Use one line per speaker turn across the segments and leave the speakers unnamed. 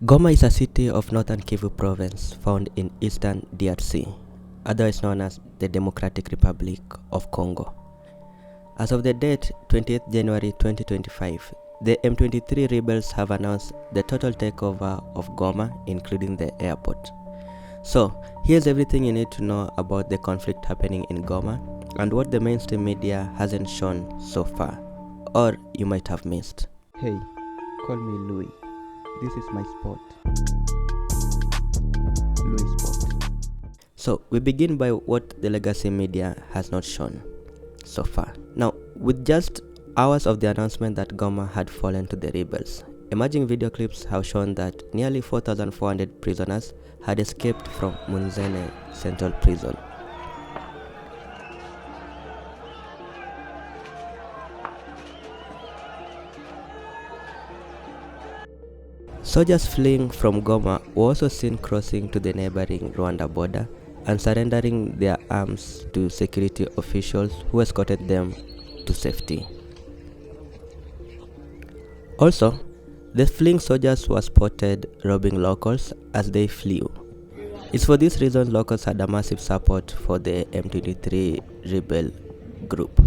Goma is a city of northern Kivu province found in eastern DRC, otherwise known as the Democratic Republic of Congo. As of the date 28 January 2025, the M23 rebels have announced the total takeover of Goma, including the airport. So, here's everything you need to know about the conflict happening in Goma and what the mainstream media hasn't shown so far, or you might have missed.
Hey, call me Louis. This is my spot. LuiSpot.
So, we begin by what the legacy media has not shown so far. Now, with just hours of the announcement that Goma had fallen to the rebels, emerging video clips have shown that nearly 4,400 prisoners had escaped from Munzene Central Prison. Soldiers fleeing from Goma were also seen crossing to the neighboring Rwanda border and surrendering their arms to security officials who escorted them to safety. Also, the fleeing soldiers were spotted robbing locals as they flew. It's for this reason locals had a massive support for the M23 rebel group.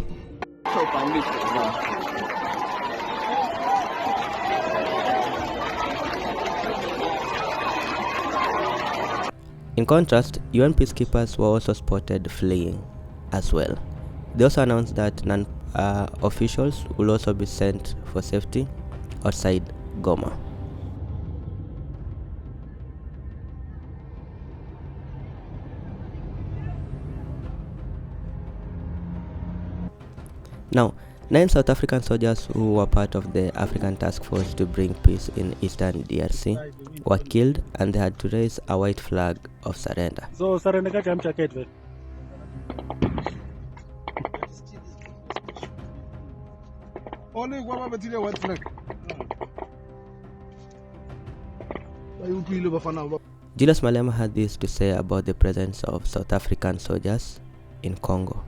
In contrast, UN peacekeepers were also spotted fleeing as well. They also announced that non-officials will also be sent for safety outside Goma. Now, 9 South African soldiers who were part of the African task force to bring peace in eastern DRC were killed, and they had to raise a white flag of surrender.
So surrender ka jam jacket ve.
Only one of the white flag.
Julius Malema had this to say about the presence of South African soldiers in Congo.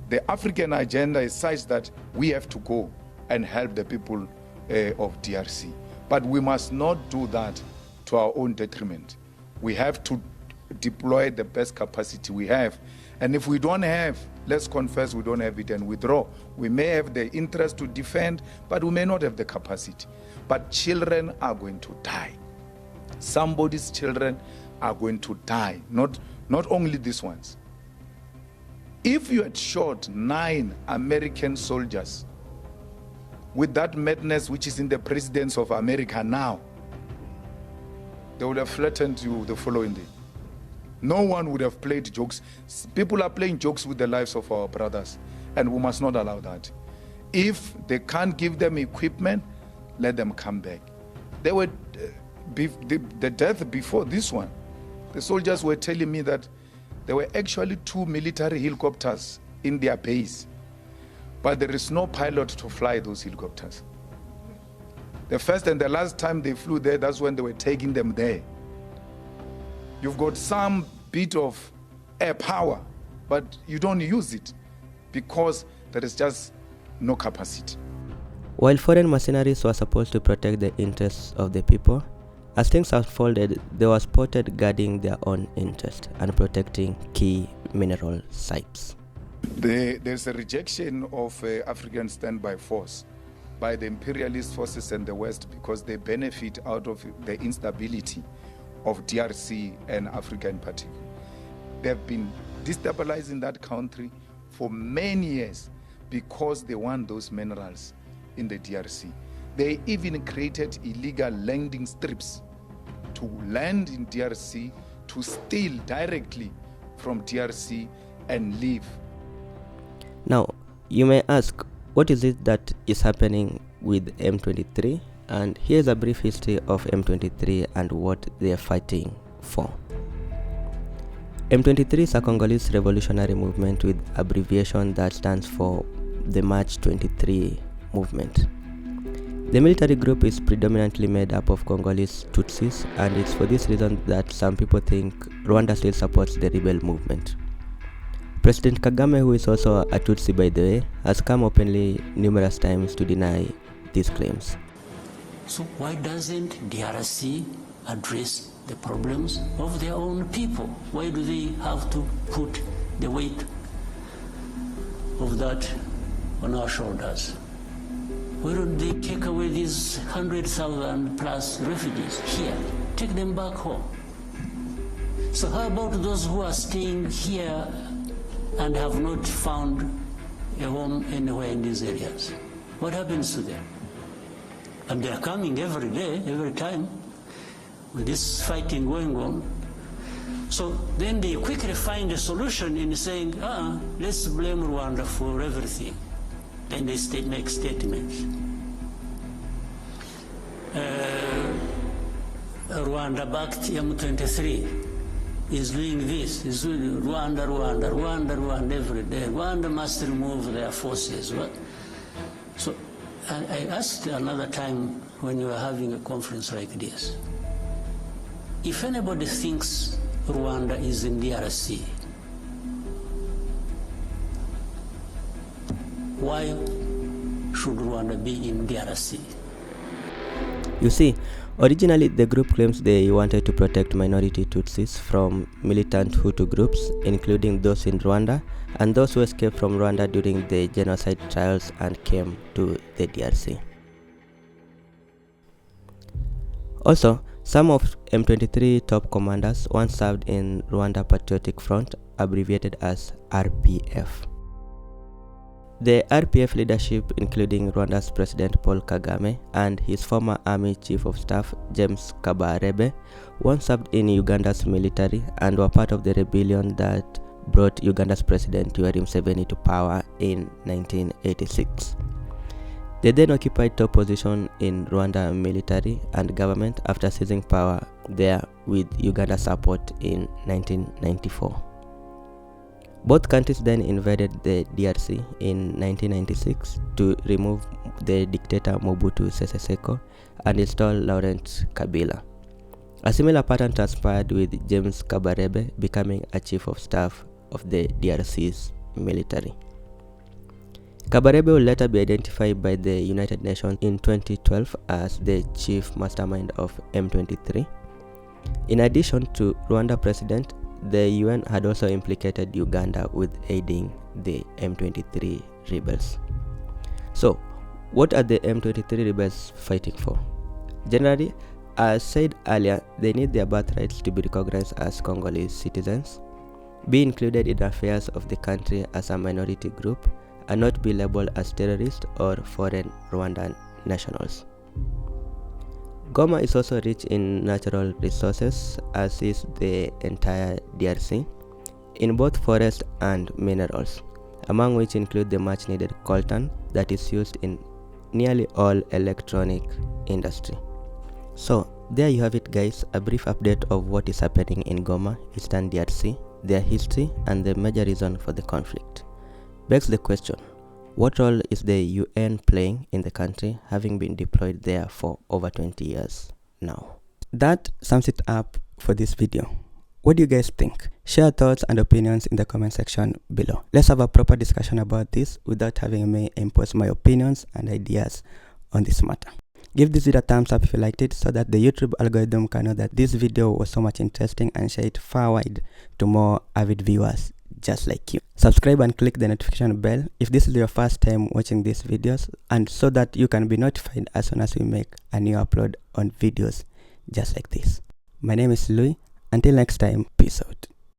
The African agenda is such that we have to go and help the people of DRC. But we must not do that to our own detriment. We have to deploy the best capacity we have. And if we don't have, let's confess we don't have it and withdraw. We may have the interest to defend, but we may not have the capacity. But children are going to die. Somebody's children are going to die, not only these ones. If you had shot 9 American soldiers with that madness which is in the presidents of America now, they would have flattened you the following day. No one would have played jokes. People are playing jokes with the lives of our brothers, and we must not allow that. If they can't give them equipment, let them come back. They were the death before this one. The soldiers were telling me that there were actually 2 military helicopters in their base, but there is no pilot to fly those helicopters. The first and the last time they flew there, that's when they were taking them there. You've got some bit of air power, but you don't use it because there is just no capacity.
While foreign mercenaries were supposed to protect the interests of the people, as things unfolded, they were spotted guarding their own interest and protecting key mineral sites.
There's a rejection of African standby force by the imperialist forces and the West because they benefit out of the instability of DRC and Africa in particular. They've been destabilizing that country for many years because they want those minerals in the DRC. They even created illegal landing strips to land in DRC, to steal directly from DRC and leave.
Now, you may ask, what is it that is happening with M23? And here's a brief history of M23 and what they are fighting for. M23 is a Congolese revolutionary movement with abbreviation that stands for the March 23 movement. The military group is predominantly made up of Congolese Tutsis, and it's for this reason that some people think Rwanda still supports the rebel movement. President Kagame, who is also a Tutsi by the way, has come openly numerous times to deny these claims.
So why doesn't DRC address the problems of their own people? Why do they have to put the weight of that on our shoulders? Why don't they take away these 100,000 plus refugees here, take them back home? So how about those who are staying here and have not found a home anywhere in these areas? What happens to them? And they're coming every day, every time, with this fighting going on. So then they quickly find a solution in saying, let's blame Rwanda for everything. Then they make statements. Rwanda-backed M23 is doing this, is doing Rwanda every day. Rwanda must remove their forces. So I asked another time when you were having a conference like this, if anybody thinks Rwanda is in DRC, why should Rwanda be in DRC?
You see, originally the group claims they wanted to protect minority Tutsis from militant Hutu groups, including those in Rwanda and those who escaped from Rwanda during the genocide trials and came to the DRC. Also, some of M23 top commanders once served in Rwanda Patriotic Front, abbreviated as RPF. The RPF leadership, including Rwanda's President Paul Kagame and his former Army Chief of Staff James Kabarebe, once served in Uganda's military and were part of the rebellion that brought Uganda's President Yoweri Museveni to power in 1986. They then occupied top position in Rwanda military and government after seizing power there with Uganda support in 1994. Both countries then invaded the DRC in 1996 to remove the dictator Mobutu Sese Seko and install Laurent Kabila. A similar pattern transpired with James Kabarebe becoming a chief of staff of the DRC's military. Kabarebe will later be identified by the United Nations in 2012 as the chief mastermind of M23. In addition to Rwanda president, the UN had also implicated Uganda with aiding the M23 rebels. So, what are the M23 rebels fighting for? Generally, as said earlier, they need their birthrights to be recognized as Congolese citizens, be included in affairs of the country as a minority group, and not be labeled as terrorists or foreign Rwandan nationals. Goma is also rich in natural resources, as is the entire DRC, in both forest and minerals, among which include the much needed coltan that is used in nearly all electronic industry. So there you have it, guys, a brief update of what is happening in Goma, Eastern DRC, their history and the major reason for the conflict. Begs the question, what role is the UN playing in the country, having been deployed there for over 20 years now? That sums it up for this video. What do you guys think? Share thoughts and opinions in the comment section below. Let's have a proper discussion about this without having me impose my opinions and ideas on this matter. Give this video a thumbs up if you liked it, so that the YouTube algorithm can know that this video was so much interesting and share it far wide to more avid viewers just like you. Subscribe and click the notification bell if this is your first time watching these videos, and so that you can be notified as soon as we make a new upload on videos just like this. My name is Louis. Until next time, peace out.